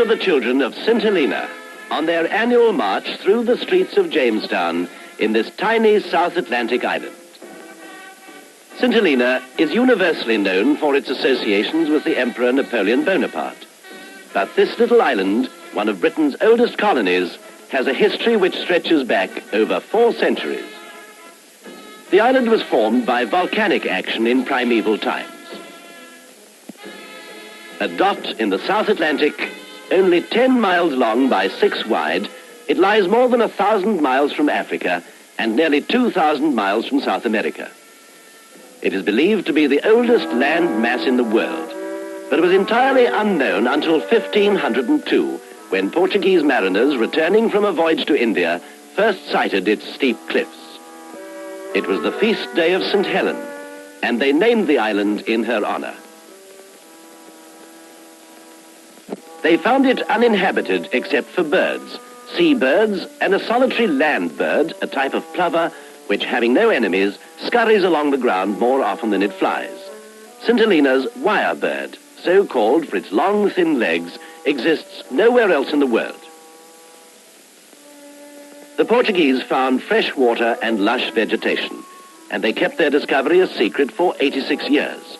are the children of St. Helena on their annual march through the streets of Jamestown in this tiny South Atlantic island. St. Helena is universally known for its associations with the Emperor Napoleon Bonaparte. But this little island, one of Britain's oldest colonies, has a history which stretches back over 4 centuries. The island was formed by volcanic action in primeval times. A dot in the South Atlantic, only 10 miles long by 6 wide, it lies more than 1,000 miles from Africa and nearly 2,000 miles from South America. It is believed to be the oldest land mass in the world, but it was entirely unknown until 1502, when Portuguese mariners returning from a voyage to India first sighted its steep cliffs. It was the feast day of St. Helen, and they named the island in her honor. They found it uninhabited except for birds, seabirds, and a solitary land bird, a type of plover, which, having no enemies, scurries along the ground more often than it flies. St. Helena's wire bird, so called for its long, thin legs, exists nowhere else in the world. The Portuguese found fresh water and lush vegetation, and they kept their discovery a secret for 86 years.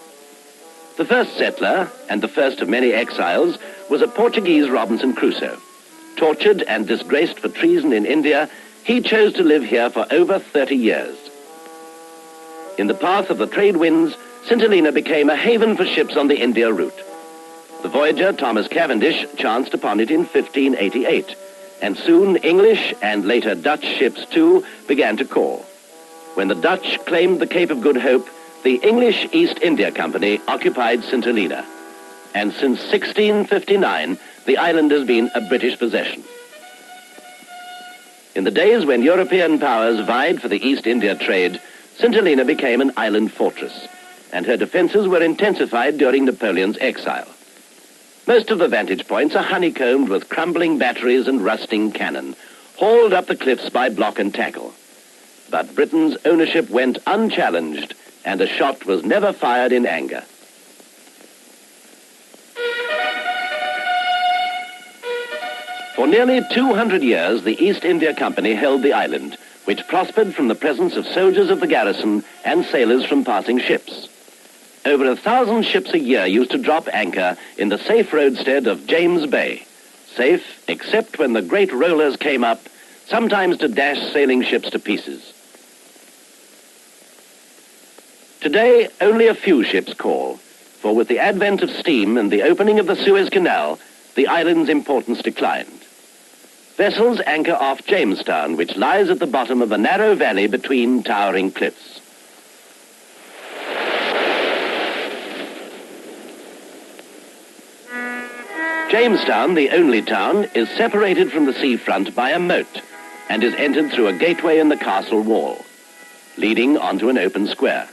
The first settler, and the first of many exiles, was a Portuguese Robinson Crusoe. Tortured and disgraced for treason in India, he chose to live here for over 30 years. In the path of the trade winds, St. Helena became a haven for ships on the India route. The voyager Thomas Cavendish chanced upon it in 1588, and soon English and later Dutch ships too began to call. When the Dutch claimed the Cape of Good Hope, the English East India Company occupied St. Helena, and since 1659 the island has been a British possession. In the days when European powers vied for the East India trade, St. Helena became an island fortress, and her defenses were intensified during Napoleon's exile. Most of the vantage points are honeycombed with crumbling batteries and rusting cannon, hauled up the cliffs by block and tackle. But Britain's ownership went unchallenged, and a shot was never fired in anger. For nearly 200 years, the East India Company held the island, which prospered from the presence of soldiers of the garrison and sailors from passing ships. Over 1,000 ships a year used to drop anchor in the safe roadstead of James Bay. Safe, except when the great rollers came up, sometimes to dash sailing ships to pieces. Today, only a few ships call, for with the advent of steam and the opening of the Suez Canal, the island's importance declined. Vessels anchor off Jamestown, which lies at the bottom of a narrow valley between towering cliffs. Jamestown, the only town, is separated from the seafront by a moat and is entered through a gateway in the castle wall, leading onto an open square.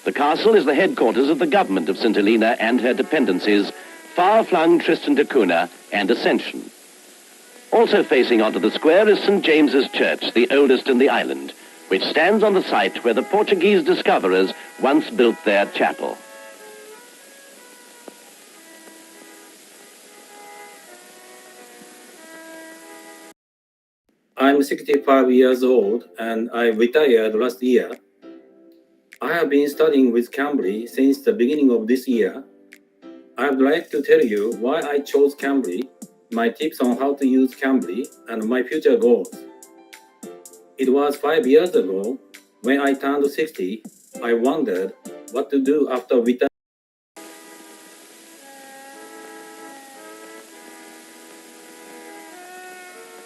The castle is the headquarters of the government of St. Helena and her dependencies, far-flung Tristan da Cunha and Ascension. Also facing onto the square is St. James's Church, the oldest in the island, which stands on the site where the Portuguese discoverers once built their chapel. I'm 65 years old and I retired last year. I have been studying with Cambly since the beginning of this year. I would like to tell you why I chose Cambly, my tips on how to use Cambly, and my future goals. It was 5 years ago, when I turned 60, I wondered what to do after retiring.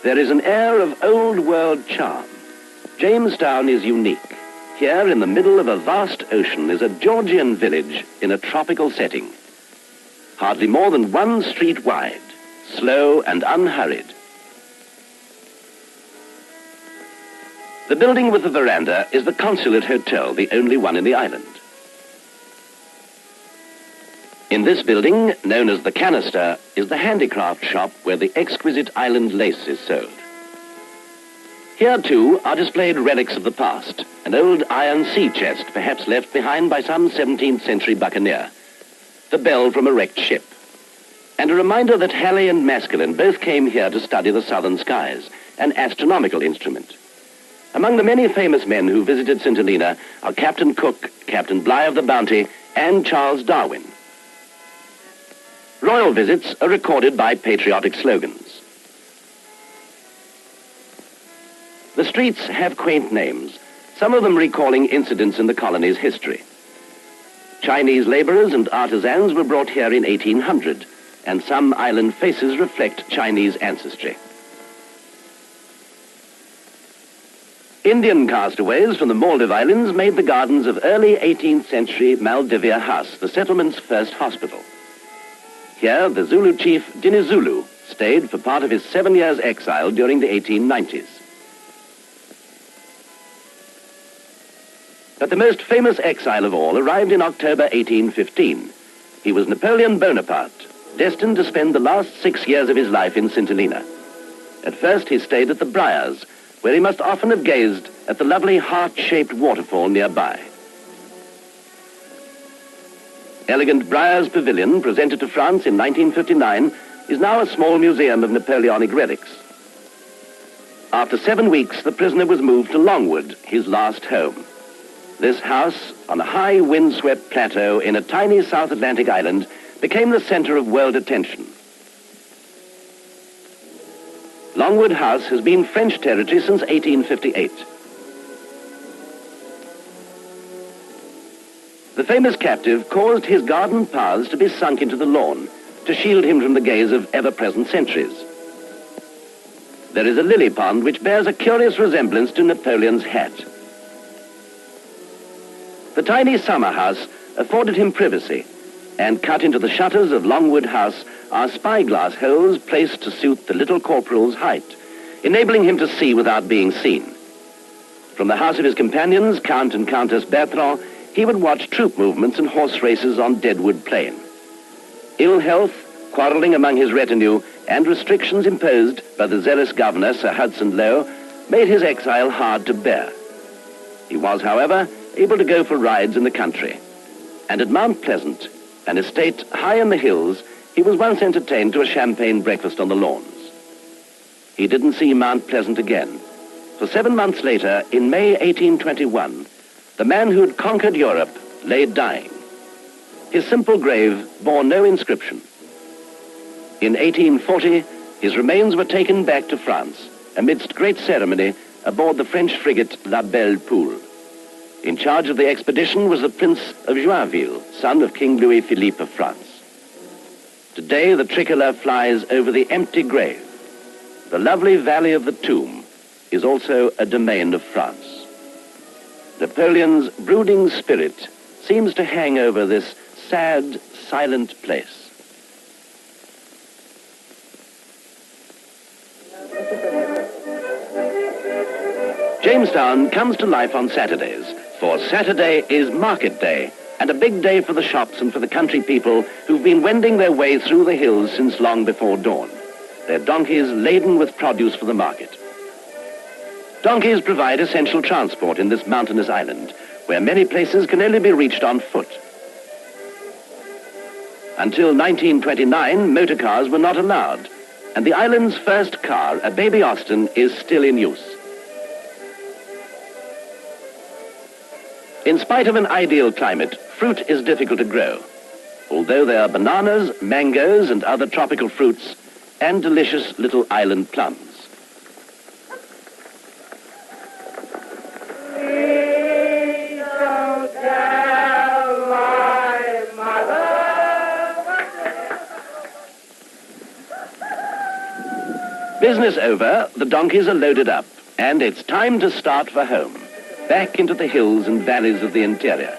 There is an air of old-world charm. Jamestown is unique. Here, in the middle of a vast ocean, is a Georgian village in a tropical setting. Hardly more than 1 street wide, slow and unhurried. The building with the veranda is the Consulate Hotel, the only one in the island. In this building, known as the Canister, is the handicraft shop where the exquisite island lace is sold. Here, too, are displayed relics of the past, an old iron sea chest, perhaps left behind by some 17th century buccaneer, the bell from a wrecked ship, and a reminder that Halley and Maskelyne both came here to study the southern skies, an astronomical instrument. Among the many famous men who visited St. Helena are Captain Cook, Captain Bligh of the Bounty, and Charles Darwin. Royal visits are recorded by patriotic slogans. The streets have quaint names, some of them recalling incidents in the colony's history. Chinese laborers and artisans were brought here in 1800, and some island faces reflect Chinese ancestry. Indian castaways from the Maldive Islands made the gardens of early 18th century Maldivia House, the settlement's first hospital. Here, the Zulu chief Dinizulu stayed for part of his 7 years' exile during the 1890s. But the most famous exile of all arrived in October 1815. He was Napoleon Bonaparte, destined to spend the last 6 years of his life in St. Helena. At first he stayed at the Briars, where he must often have gazed at the lovely heart-shaped waterfall nearby. Elegant Briars Pavilion, presented to France in 1959, is now a small museum of Napoleonic relics. After 7 weeks, the prisoner was moved to Longwood, his last home. This house, on a high windswept plateau in a tiny South Atlantic island, became the center of world attention. Longwood House has been French territory since 1858. The famous captive caused his garden paths to be sunk into the lawn to shield him from the gaze of ever-present sentries. There is a lily pond which bears a curious resemblance to Napoleon's hat. The tiny summer house afforded him privacy, and cut into the shutters of Longwood House are spyglass holes placed to suit the little corporal's height, enabling him to see without being seen. From the house of his companions, Count and Countess Bertrand, he would watch troop movements and horse races on Deadwood Plain. Ill health, quarreling among his retinue, and restrictions imposed by the zealous governor, Sir Hudson Lowe, made his exile hard to bear. He was, however, able to go for rides in the country. And at Mount Pleasant, an estate high in the hills, he was once entertained to a champagne breakfast on the lawns. He didn't see Mount Pleasant again. For 7 months later, in May 1821, the man who'd conquered Europe lay dying. His simple grave bore no inscription. In 1840, his remains were taken back to France, amidst great ceremony, aboard the French frigate La Belle Poule. In charge of the expedition was the Prince of Joinville, son of King Louis Philippe of France. Today, the tricolour flies over the empty grave. The lovely valley of the tomb is also a domain of France. Napoleon's brooding spirit seems to hang over this sad, silent place. Jamestown comes to life on Saturdays, for Saturday is market day, and a big day for the shops and for the country people who've been wending their way through the hills since long before dawn, their donkeys laden with produce for the market. Donkeys provide essential transport in this mountainous island, where many places can only be reached on foot. Until 1929, motor cars were not allowed, and the island's first car, a baby Austin, is still in use. In spite of an ideal climate, fruit is difficult to grow, although there are bananas, mangoes, and other tropical fruits, and delicious little island plums. Business over, the donkeys are loaded up, and it's time to start for home, back into the hills and valleys of the interior.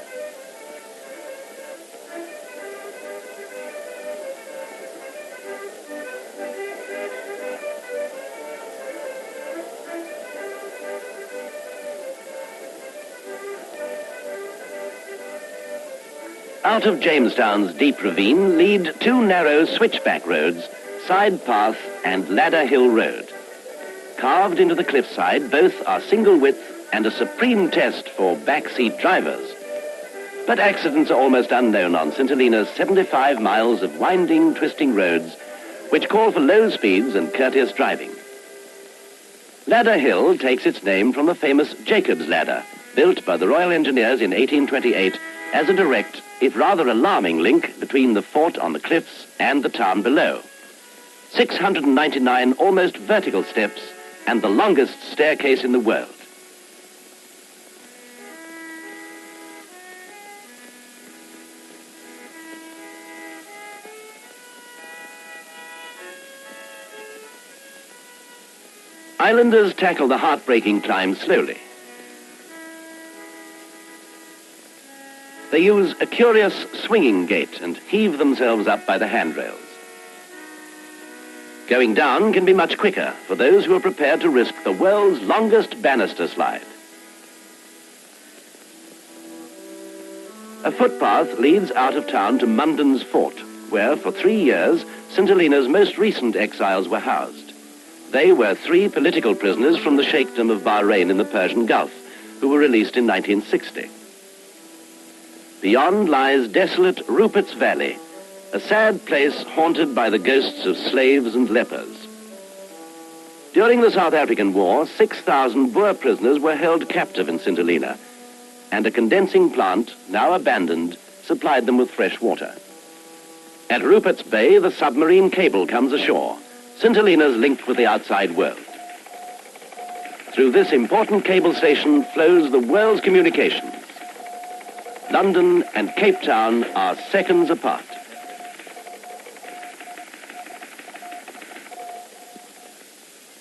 Out of Jamestown's deep ravine lead 2 narrow switchback roads, Side Path and Ladder Hill Road. Carved into the cliffside, both are single width and a supreme test for backseat drivers. But accidents are almost unknown on St. Helena's 75 miles of winding, twisting roads, which call for low speeds and courteous driving. Ladder Hill takes its name from the famous Jacob's Ladder, built by the Royal Engineers in 1828 as a direct, if rather alarming, link between the fort on the cliffs and the town below. 699 almost vertical steps and the longest staircase in the world. Islanders tackle the heartbreaking climb slowly. They use a curious swinging gait and heave themselves up by the handrails. Going down can be much quicker for those who are prepared to risk the world's longest banister slide. A footpath leads out of town to Munden's Fort, where for 3 years St. Helena's most recent exiles were housed. They were 3 political prisoners from the Sheikhdom of Bahrain in the Persian Gulf, who were released in 1960. Beyond lies desolate Rupert's Valley, a sad place haunted by the ghosts of slaves and lepers. During the South African War, 6,000 Boer prisoners were held captive in St. Helena, and a condensing plant, now abandoned, supplied them with fresh water. At Rupert's Bay, the submarine cable comes ashore. St. Helena's linked with the outside world. Through this important cable station flows the world's communications. London and Cape Town are seconds apart.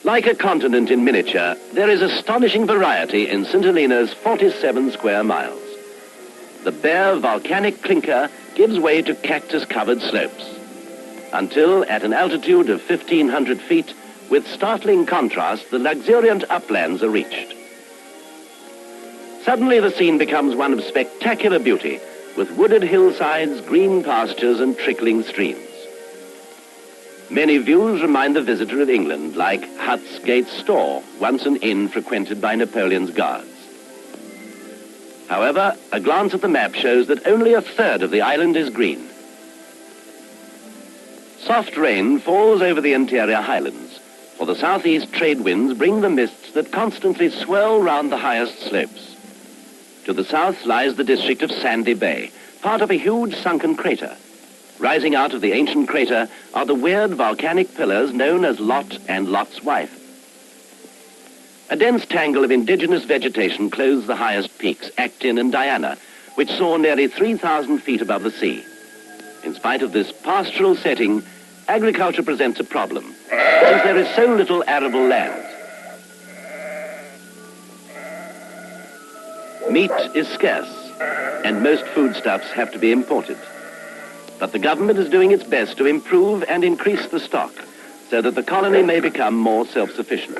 Like a continent in miniature, there is astonishing variety in St. Helena's 47 square miles. The bare volcanic clinker gives way to cactus-covered slopes, until at an altitude of 1,500 feet, with startling contrast, the luxuriant uplands are reached. Suddenly the scene becomes one of spectacular beauty, with wooded hillsides, green pastures, and trickling streams. Many views remind the visitor of England, like Hutt's Gate Store, once an inn frequented by Napoleon's guards. However, a glance at the map shows that only a third of the island is green. Soft rain falls over the interior highlands, for the southeast trade winds bring the mists that constantly swirl round the highest slopes. To the south lies the district of Sandy Bay, part of a huge sunken crater. Rising out of the ancient crater are the weird volcanic pillars known as Lot and Lot's wife. A dense tangle of indigenous vegetation clothes the highest peaks, Acton and Diana, which soar nearly 3,000 feet above the sea. In spite of this pastoral setting, agriculture presents a problem, since there is so little arable land. Meat is scarce, and most foodstuffs have to be imported. But the government is doing its best to improve and increase the stock, so that the colony may become more self-sufficient.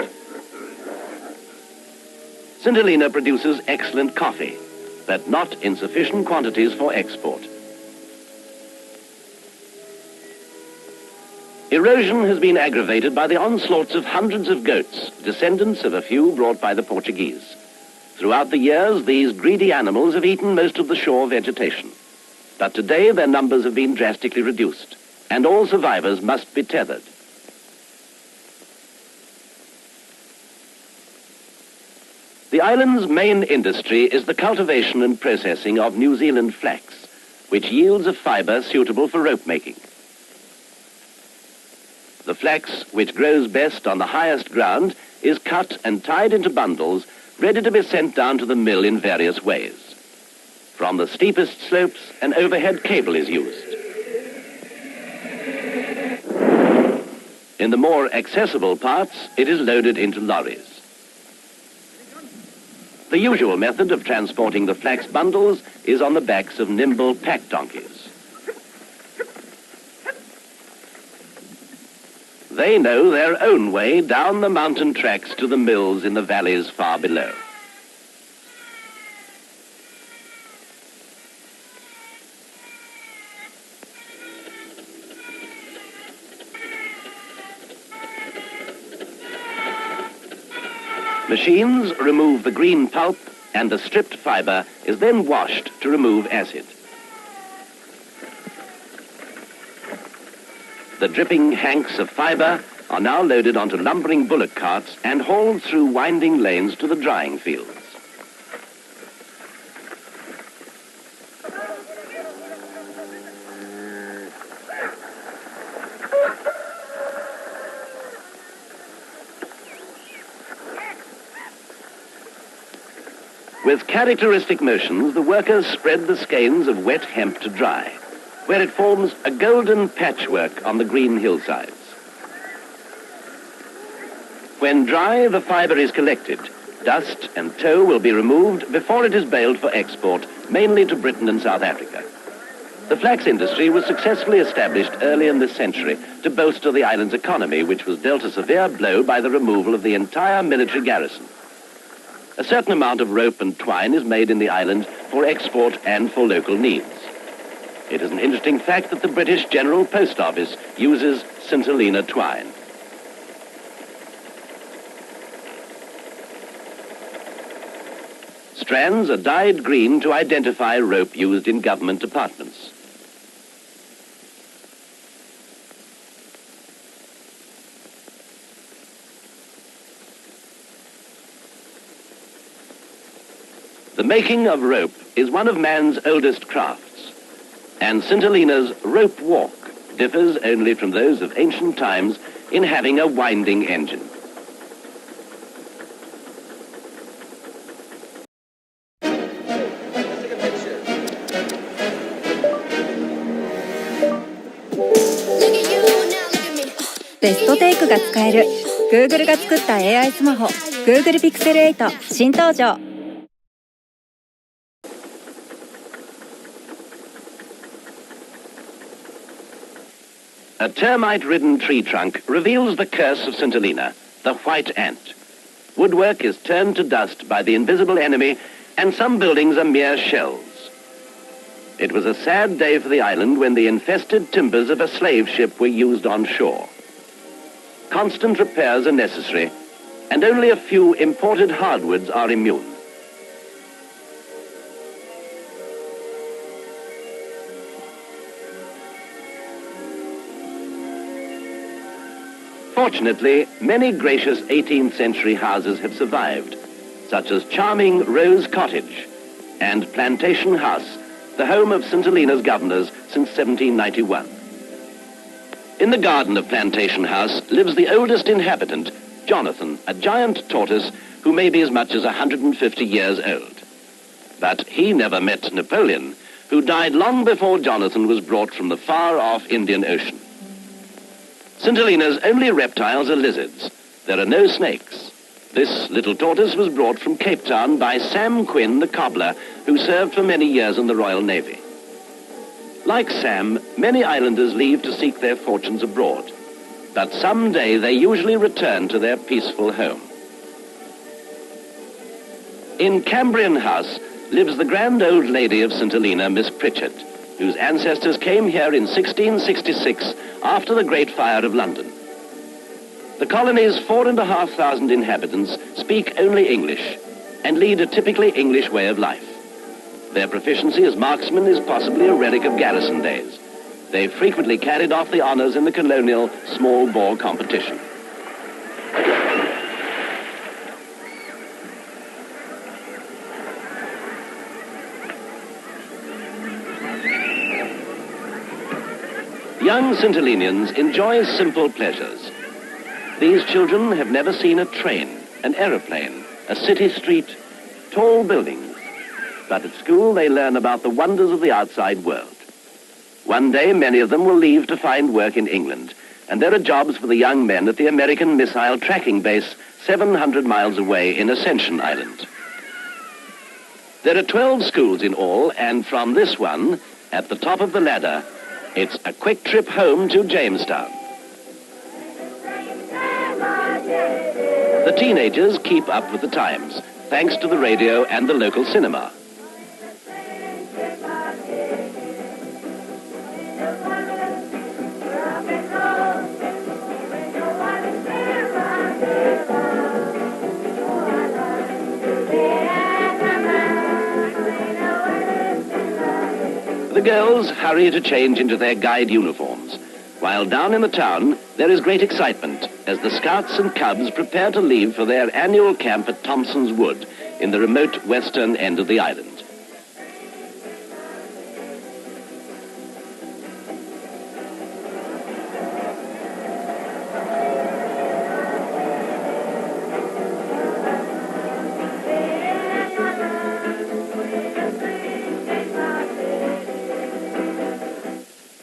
St. Helena produces excellent coffee, but not in sufficient quantities for export. Erosion has been aggravated by the onslaughts of hundreds of goats, descendants of a few brought by the Portuguese. Throughout the years, these greedy animals have eaten most of the shore vegetation. But today, their numbers have been drastically reduced, and all survivors must be tethered. The island's main industry is the cultivation and processing of New Zealand flax, which yields a fiber suitable for rope making. The flax, which grows best on the highest ground, is cut and tied into bundles, ready to be sent down to the mill in various ways. From the steepest slopes, an overhead cable is used. In the more accessible parts, it is loaded into lorries. The usual method of transporting the flax bundles is on the backs of nimble pack donkeys. They know their own way down the mountain tracks to the mills in the valleys far below. Machines remove the green pulp and the stripped fibre is then washed to remove acid. The dripping hanks of fibre are now loaded onto lumbering bullock carts and hauled through winding lanes to the drying fields. With characteristic motions, the workers spread the skeins of wet hemp to dry, where it forms a golden patchwork on the green hillsides. When dry, the fibre is collected. Dust and tow will be removed before it is baled for export, mainly to Britain and South Africa. The flax industry was successfully established early in this century to bolster the island's economy, which was dealt a severe blow by the removal of the entire military garrison. A certain amount of rope and twine is made in the island for export and for local needs. It is an interesting fact that the British General Post Office uses St. Helena twine. Strands are dyed green to identify rope used in government departments. The making of rope is one of man's oldest crafts, and St. Helena's rope walk differs only from those of ancient times in having a winding engine.ベストテイクが使える Google が作った AI スマホ Google Pixel 8新登場。A termite-ridden tree trunk reveals the curse of St. Helena, the white ant. Woodwork is turned to dust by the invisible enemy, and some buildings are mere shells. It was a sad day for the island when the infested timbers of a slave ship were used on shore. Constant repairs are necessary, and only a few imported hardwoods are immune. Fortunately, many gracious 18th century houses have survived, such as charming Rose Cottage and Plantation House, the home of St. Helena's governors since 1791. In the garden of Plantation House lives the oldest inhabitant, Jonathan, a giant tortoise who may be as much as 150 years old. But he never met Napoleon, who died long before Jonathan was brought from the far-off Indian Ocean. St. Helena's only reptiles are lizards. There are no snakes. This little tortoise was brought from Cape Town by Sam Quinn, the cobbler, who served for many years in the Royal Navy. Like Sam, many islanders leave to seek their fortunes abroad, but someday they usually return to their peaceful home. In Cambrian House lives the grand old lady of St. Helena, Miss Pritchard, whose ancestors came here in 1666 after the Great Fire of London. The colony's 4,500 inhabitants speak only English and lead a typically English way of life. Their proficiency as marksmen is possibly a relic of garrison days. They frequently carried off the honors in the colonial small bore competition. Young St. Helenians enjoy simple pleasures. These children have never seen a train, an aeroplane, a city street, tall buildings. But at school they learn about the wonders of the outside world. One day many of them will leave to find work in England, and there are jobs for the young men at the American missile tracking base 700 miles away in Ascension Island. There are 12 schools in all, and from this one, at the top of the ladder, it's a quick trip home to Jamestown. The teenagers keep up with the times, thanks to the radio and the local cinema. The girls hurry to change into their guide uniforms, while down in the town there is great excitement as the Scouts and Cubs prepare to leave for their annual camp at Thompson's Wood in the remote western end of the island.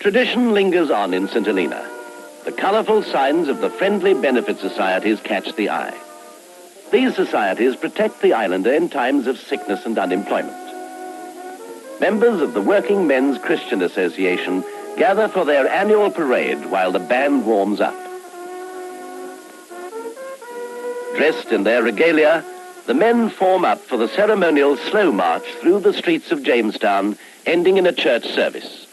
Tradition lingers on in St. Helena. The colourful signs of the friendly benefit societies catch the eye. These societies protect the islander in times of sickness and unemployment. Members of the Working Men's Christian Association gather for their annual parade while the band warms up. Dressed in their regalia, the men form up for the ceremonial slow march through the streets of Jamestown, ending in a church service.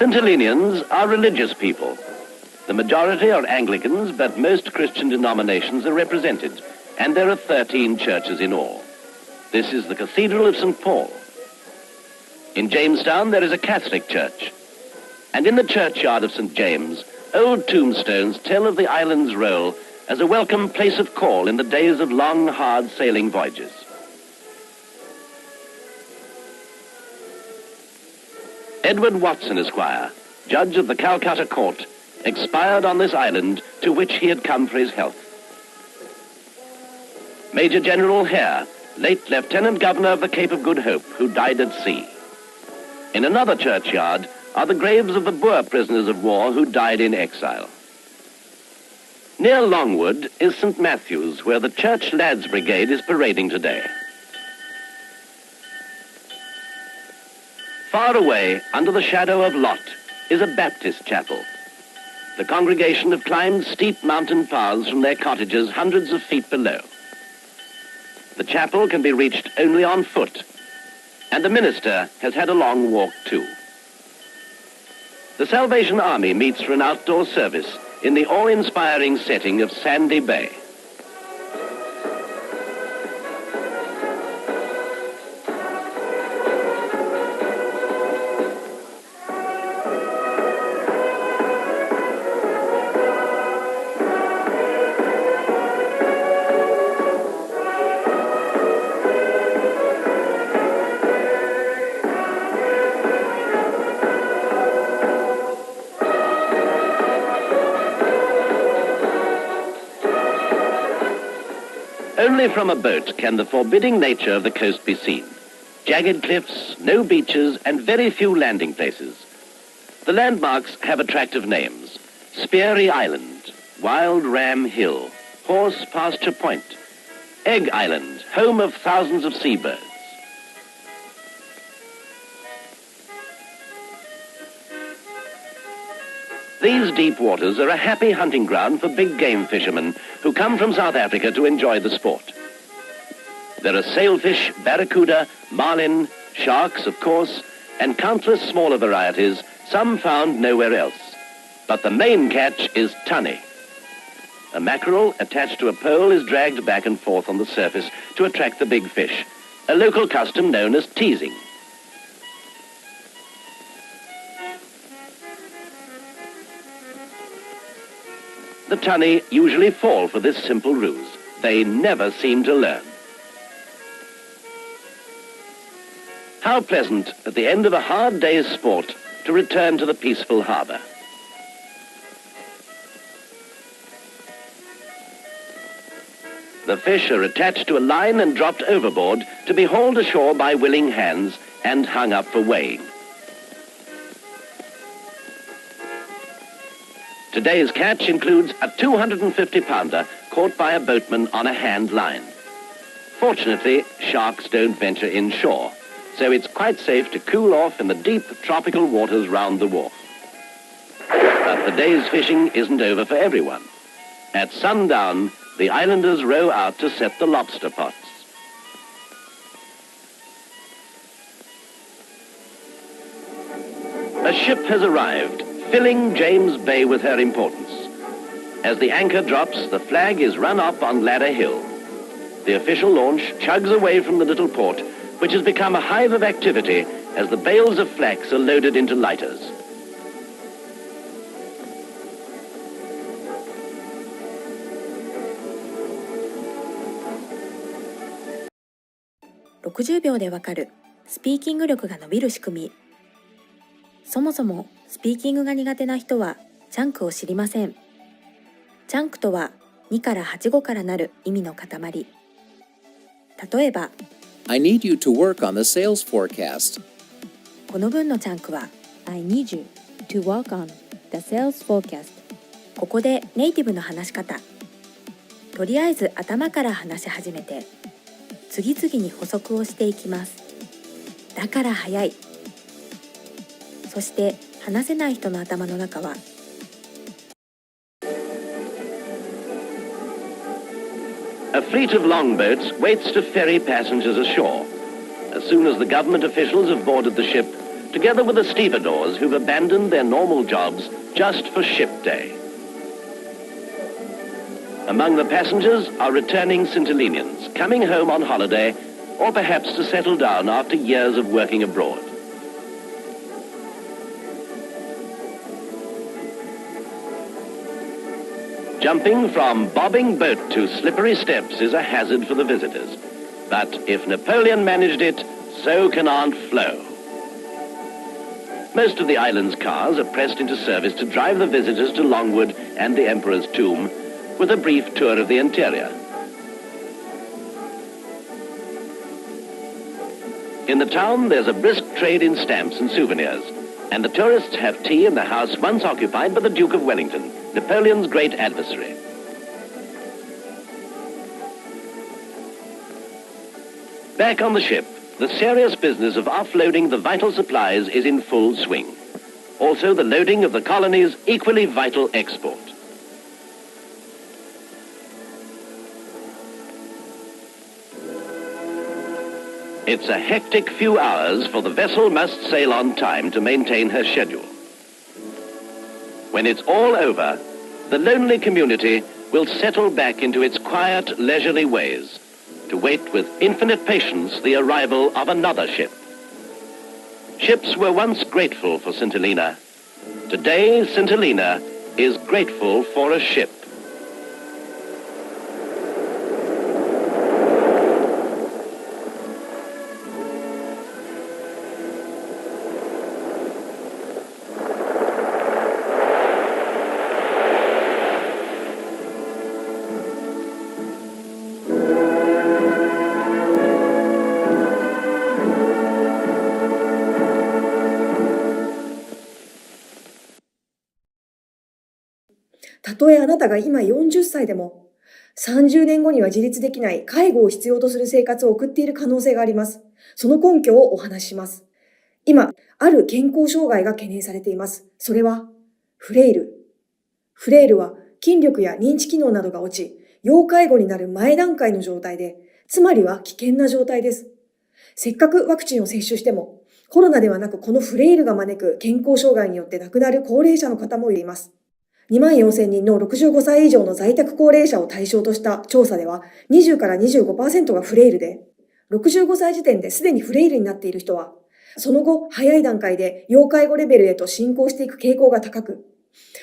St. Helenians are religious people. The majority are Anglicans, but most Christian denominations are represented, and there are 13 churches in all. This is the Cathedral of St. Paul. In Jamestown, there is a Catholic church, and in the churchyard of St. James, old tombstones tell of the island's role as a welcome place of call in the days of long, hard sailing voyages. Edward Watson, Esquire, judge of the Calcutta Court, expired on this island to which he had come for his health. Major General Hare, late Lieutenant Governor of the Cape of Good Hope, who died at sea. In another churchyard are the graves of the Boer prisoners of war who died in exile. Near Longwood is St. Matthew's, where the Church Lads Brigade is parading today. Far away, under the shadow of Lot, is a Baptist chapel. The congregation have climbed steep mountain paths from their cottages hundreds of feet below. The chapel can be reached only on foot, and the minister has had a long walk too. The Salvation Army meets for an outdoor service in the awe-inspiring setting of Sandy Bay. Only from a boat can the forbidding nature of the coast be seen. Jagged cliffs, no beaches, and very few landing places. The landmarks have attractive names. Speary Island, Wild Ram Hill, Horse Pasture Point, Egg Island, home of thousands of seabirds. These deep waters are a happy hunting ground for big game fishermen who come from South Africa to enjoy the sport. There are sailfish, barracuda, marlin, sharks, of course, and countless smaller varieties, some found nowhere else. But the main catch is tunny. A mackerel attached to a pole is dragged back and forth on the surface to attract the big fish, a local custom known as teasing. The tunny usually fall for this simple ruse. They never seem to learn. How pleasant at the end of a hard day's sport to return to the peaceful harbour. The fish are attached to a line and dropped overboard to be hauled ashore by willing hands and hung up for weighing. Today's catch includes a 250-pounder caught by a boatman on a hand line. Fortunately, sharks don't venture inshore, so it's quite safe to cool off in the deep tropical waters round the wharf. But the day's fishing isn't over for everyone. At sundown, the islanders row out to set the lobster pots. A ship has arrived, filling James Bay with her importance. As the anchor drops, the flag is run up on Ladder Hill. The official launch chugs away from the little port, which has become a hive of activity as the bales of flax are loaded into lighters.60秒でわかるスピーキング力が伸びる仕組み。そもそもスピーキングが苦手な人はチャンクを知りません。チャンクとは2から8語からなる意味の塊。例えば I need you to work on the sales forecast. この文のチャンクは I need you to work on the sales forecast。 ここでネイティブの話し方。とりあえず頭から話し始めて次々に補足をしていきます。だから早い。そして話せない人の頭の中はA fleet of longboats waits to ferry passengers ashore. As soon as the government officials have boarded the ship, together with the stevedores who've abandoned their normal jobs just for ship day. Among the passengers are returning Centilenians, coming home on holiday, or perhaps to settle down after years of working abroad. Jumping from bobbing boat to slippery steps is a hazard for the visitors. But if Napoleon managed it, so can Aunt Flo. Most of the island's cars are pressed into service to drive the visitors to Longwood and the Emperor's Tomb, with a brief tour of the interior. In the town, there's a brisk trade in stamps and souvenirs, and the tourists have tea in the house once occupied by the Duke of Wellington, Napoleon's great adversary. Back on the ship, the serious business of offloading the vital supplies is in full swing. Also, the loading of the colony's equally vital export. It's a hectic few hours, for the vessel must sail on time to maintain her schedule. When it's all over, the lonely community will settle back into its quiet, leisurely ways to wait with infinite patience the arrival of another ship. Ships were once grateful for St. Helena. Today, St. Helena is grateful for a ship. たとえあなたが今40歳でも、30年後には自立できない介護を必要とする生活を送っている可能性があります。その根拠をお話しします。今、ある健康障害が懸念されています。それは、フレイル。フレイルは筋力や認知機能などが落ち、要介護になる前段階の状態で、つまりは危険な状態です。せっかくワクチンを接種しても、コロナではなくこのフレイルが招く健康障害によって亡くなる高齢者の方もいます。24,000人の65歳以上の在宅高齢者を対象とした調査では、20から 25% がフレイルで、65歳時点ですでにフレイルになっている人は、その後早い段階で要介護レベルへと進行していく傾向が高く、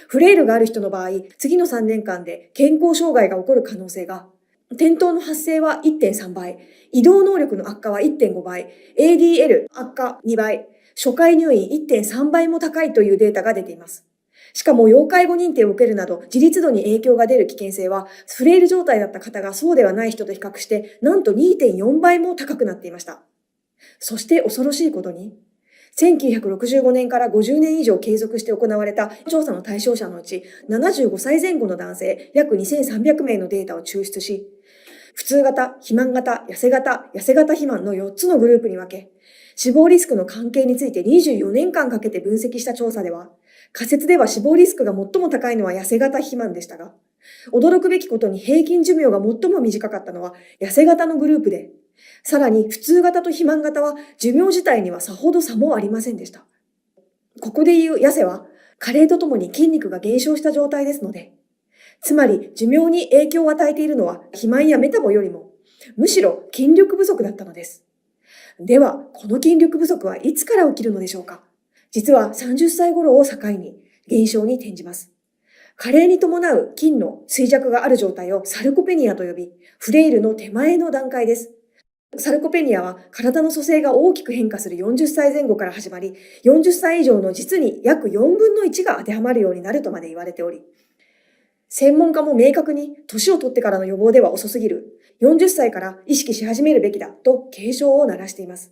フレイルがある人の場合、次の3年間で健康障害が起こる可能性が、転倒の発生は 1.3 倍、移動能力の悪化は 1.5 倍、ADL 悪化2倍、初回入院 1.3 倍も高いというデータが出ています。しかも要介護認定を受けるなど自立度に影響が出る危険性はフレイル状態だった方がそうではない人と比較してなんと 2.4 倍も高くなっていました。そして恐ろしいことに、1965年から50年以上継続して行われた調査の対象者のうち75歳前後の男性約2300名のデータを抽出し、普通型、肥満型、痩せ型、痩せ型肥満の4つのグループに分け、死亡リスクの関係について24年間かけて分析した調査では、仮説では死亡リスクが最も高いのは痩せ型肥満でしたが、驚くべきことに平均寿命が最も短かったのは痩せ型のグループで、さらに普通型と肥満型は寿命自体にはさほど差もありませんでした。ここで言う痩せは、加齢とともに筋肉が減少した状態ですので、つまり寿命に影響を与えているのは肥満やメタボよりも、むしろ筋力不足だったのです。では、この筋力不足はいつから起きるのでしょうか。実は30歳頃を境に減少に転じます。加齢に伴う筋の衰弱がある状態をサルコペニアと呼び、フレイルの手前の段階です。サルコペニアは体の組成が大きく変化する40歳前後から始まり、40歳以上の実に約4分の1が当てはまるようになるとまで言われており、専門家も明確に年を取ってからの予防では遅すぎる、40歳から意識し始めるべきだと警鐘を鳴らしています。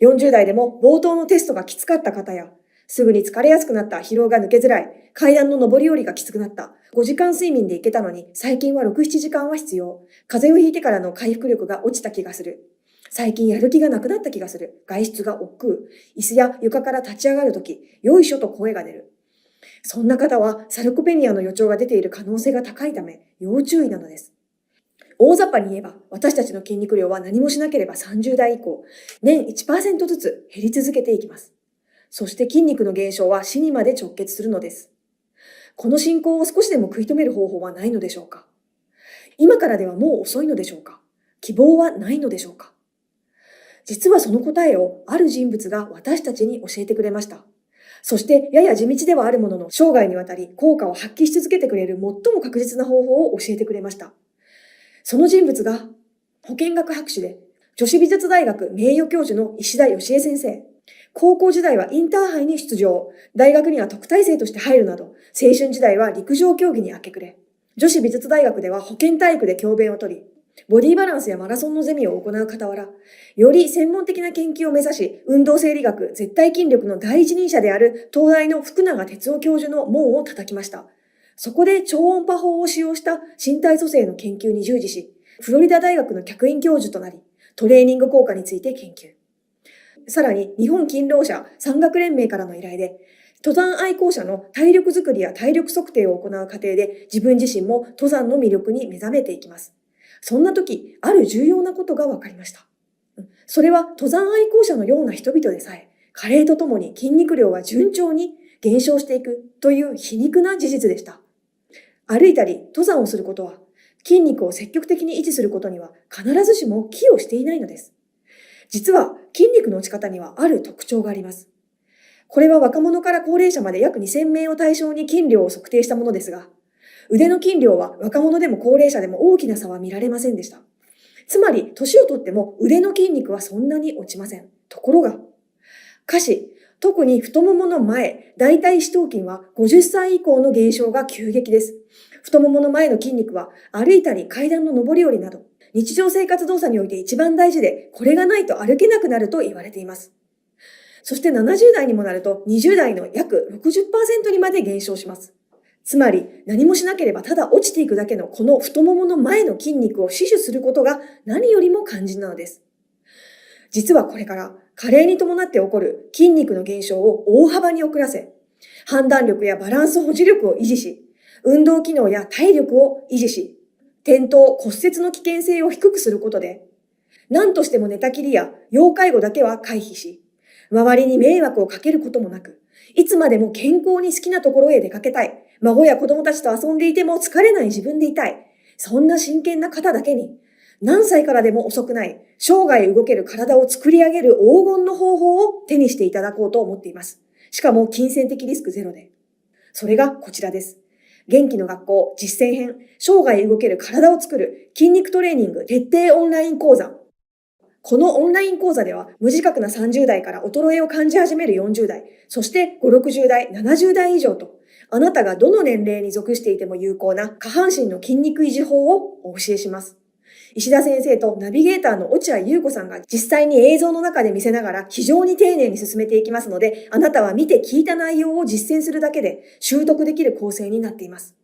40代でも冒頭のテストがきつかった方や、すぐに疲れやすくなった疲労が抜けづらい、階段の上り下りがきつくなった、5時間睡眠でいけたのに最近は6、7時間は必要、風邪をひいてからの回復力が落ちた気がする、最近やる気がなくなった気がする、外出が億劫、椅子や床から立ち上がるとき、よいしょと声が出る。そんな方はサルコペニアの予兆が出ている可能性が高いため、要注意なのです。大雑把に言えば、私たちの筋肉量は何もしなければ30代以降、年 1% ずつ減り続けていきます。そして筋肉の減少は死にまで直結するのです。この進行を少しでも食い止める方法はないのでしょうか。今からではもう遅いのでしょうか。希望はないのでしょうか。実はその答えをある人物が私たちに教えてくれました。そしてやや地道ではあるものの生涯にわたり効果を発揮し続けてくれる最も確実な方法を教えてくれました。その人物が保健学博士で女子美術大学名誉教授の石田義恵先生。高校時代はインターハイに出場、大学には特待生として入るなど、青春時代は陸上競技に明け暮れ、女子美術大学では保健体育で教鞭を取り、ボディバランスやマラソンのゼミを行う傍ら、より専門的な研究を目指し、運動生理学、絶対筋力の第一人者である東大の福永哲夫教授の門を叩きました。そこで超音波法を使用した身体組成の研究に従事し、フロリダ大学の客員教授となり、トレーニング効果について研究。さらに、日本勤労者産学連盟からの依頼で、登山愛好者の体力づくりや体力測定を行う過程で、自分自身も登山の魅力に目覚めていきます。そんな時、ある重要なことが分かりました。それは登山愛好者のような人々でさえ、加齢とともに筋肉量が順調に減少していくという皮肉な事実でした。歩いたり登山をすることは、筋肉を積極的に維持することには必ずしも寄与していないのです。実は筋肉の落ち方にはある特徴があります。これは若者から高齢者まで約2000名を対象に筋量を測定したものですが、腕の筋量は若者でも高齢者でも大きな差は見られませんでした。つまり、年をとっても腕の筋肉はそんなに落ちません。ところが、下肢、特に太ももの前、大腿四頭筋は50歳以降の減少が急激です。太ももの前の筋肉は歩いたり階段の上り下りなど、日常生活動作において一番大事で、これがないと歩けなくなると言われています。そして70代にもなると20代の約 60% にまで減少します。つまり何もしなければただ落ちていくだけのこの太ももの前の筋肉を死守することが何よりも肝心なのです。実はこれから加齢に伴って起こる筋肉の減少を大幅に遅らせ、判断力やバランス保持力を維持し、運動機能や体力を維持し、転倒・骨折の危険性を低くすることで、何としても寝たきりや要介護だけは回避し、周りに迷惑をかけることもなく、いつまでも健康に好きなところへ出かけたい。孫や子供たちと遊んでいても疲れない自分でいたい。そんな真剣な方だけに、何歳からでも遅くない、生涯動ける体を作り上げる黄金の方法を手にしていただこうと思っています。しかも金銭的リスクゼロで。それがこちらです。元気の学校実践編、生涯動ける体を作る筋肉トレーニング徹底オンライン講座。このオンライン講座では無自覚な30代から衰えを感じ始める40代、そして5、60代、70代以上と、あなたがどの年齢に属していても有効な下半身の筋肉維持法をお教えします。石田先生とナビゲーターの落合優子さんが実際に映像の中で見せながら非常に丁寧に進めていきますので、あなたは見て聞いた内容を実践するだけで習得できる構成になっています。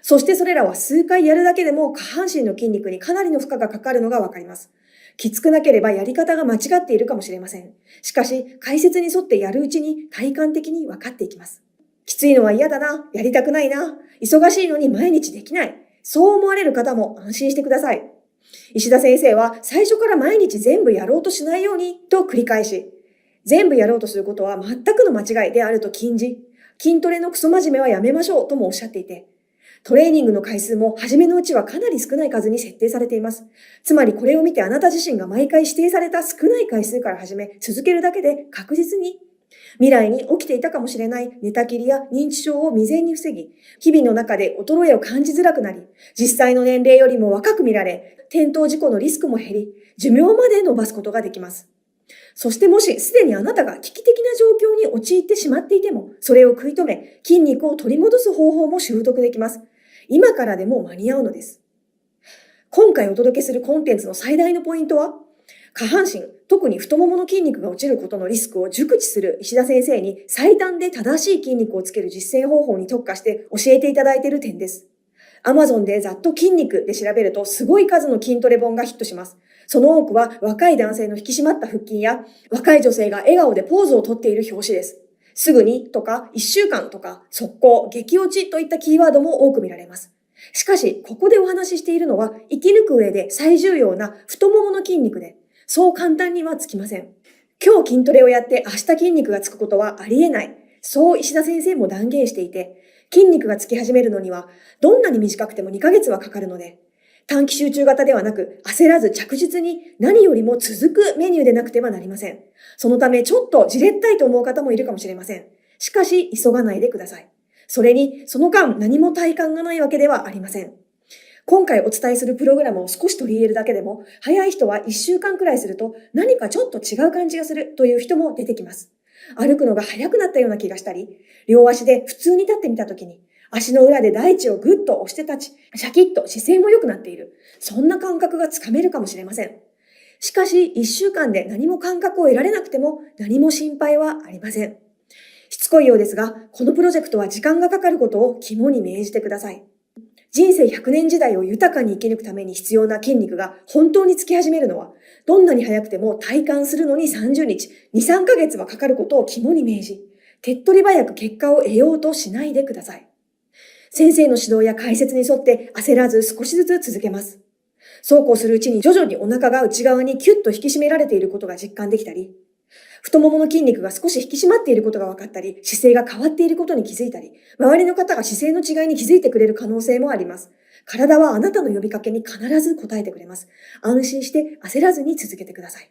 そしてそれらは数回やるだけでも下半身の筋肉にかなりの負荷がかかるのがわかります。きつくなければやり方が間違っているかもしれません。しかし、解説に沿ってやるうちに体感的に分かっていきます。きついのは嫌だな、やりたくないな、忙しいのに毎日できない。そう思われる方も安心してください。石田先生は最初から毎日全部やろうとしないようにと繰り返し、全部やろうとすることは全くの間違いであると禁じ、筋トレのクソ真面目はやめましょうともおっしゃっていて、トレーニングの回数も初めのうちはかなり少ない数に設定されています。つまりこれを見てあなた自身が毎回指定された少ない回数から始め続けるだけで確実に未来に起きていたかもしれない寝たきりや認知症を未然に防ぎ、日々の中で衰えを感じづらくなり、実際の年齢よりも若く見られ、転倒事故のリスクも減り、寿命まで伸ばすことができます。そしてもしすでにあなたが危機的な状況に陥ってしまっていても、それを食い止め、筋肉を取り戻す方法も習得できます。今からでも間に合うのです。今回お届けするコンテンツの最大のポイントは、下半身、特に太ももの筋肉が落ちることのリスクを熟知する石田先生に最短で正しい筋肉をつける実践方法に特化して教えていただいている点です。Amazon でざっと筋肉で調べるとすごい数の筋トレ本がヒットします。その多くは若い男性の引き締まった腹筋や若い女性が笑顔でポーズをとっている表紙です。すぐにとか1週間とか速攻、激落ちといったキーワードも多く見られます。しかし、ここでお話ししているのは生き抜く上で最重要な太ももの筋肉で、そう簡単にはつきません。今日筋トレをやって明日筋肉がつくことはありえない。そう石田先生も断言していて、筋肉がつき始めるのにはどんなに短くても2ヶ月はかかるので、短期集中型ではなく焦らず着実に何よりも続くメニューでなくてはなりません。そのためちょっとじれったいと思う方もいるかもしれません。しかし急がないでください。それにその間何も体感がないわけではありません。今回お伝えするプログラムを少し取り入れるだけでも、早い人は1週間くらいすると何かちょっと違う感じがするという人も出てきます。歩くのが速くなったような気がしたり、両足で普通に立ってみたときに、足の裏で大地をぐっと押して立ち、シャキッと姿勢も良くなっている。そんな感覚がつかめるかもしれません。しかし、1週間で何も感覚を得られなくても何も心配はありません。しつこいようですが、このプロジェクトは時間がかかることを肝に銘じてください。人生100年時代を豊かに生き抜くために必要な筋肉が本当につき始めるのは、どんなに早くても体感するのに30日、2、3ヶ月はかかることを肝に銘じ、手っ取り早く結果を得ようとしないでください。先生の指導や解説に沿って焦らず少しずつ続けます。そうこうするうちに徐々にお腹が内側にキュッと引き締められていることが実感できたり、太ももの筋肉が少し引き締まっていることが分かったり、姿勢が変わっていることに気づいたり、周りの方が姿勢の違いに気づいてくれる可能性もあります。体はあなたの呼びかけに必ず応えてくれます。安心して焦らずに続けてください。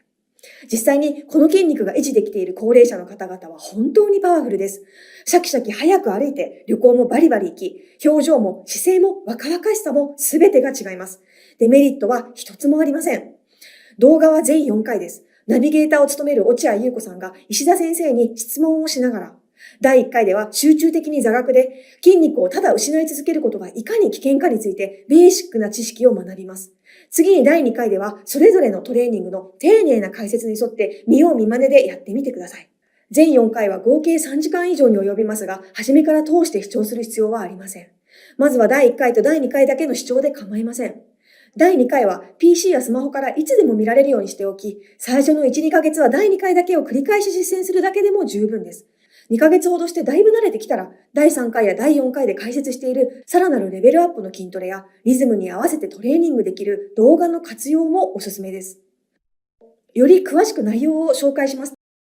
実際にこの筋肉が維持できている高齢者の方々は本当にパワフルです。シャキシャキ早く歩いて、旅行もバリバリ行き、表情も姿勢も若々しさも全てが違います。デメリットは一つもありません。動画は全4回です。ナビゲーターを務める落合優子さんが石田先生に質問をしながら、第1回では集中的に座学で筋肉をただ失い続けることがいかに危険かについてベーシックな知識を学びます。次に第2回ではそれぞれのトレーニングの丁寧な解説に沿って見よう見まねでやってみてください。全4回は合計3時間以上に及びますが、初めから通して視聴する必要はありません。まずは第1回と第2回だけの視聴で構いません。第2回は PC やスマホからいつでも見られるようにしておき、最初の1、2ヶ月は第2回だけを繰り返し実践するだけでも十分です。2ヶ月ほどしてだいぶ慣れてきたら、第3回や第4回で解説しているさらなるレベルアップの筋トレやリズムに合わせてトレーニングできる動画の活用もおすすめです。より詳しく内容を紹介します。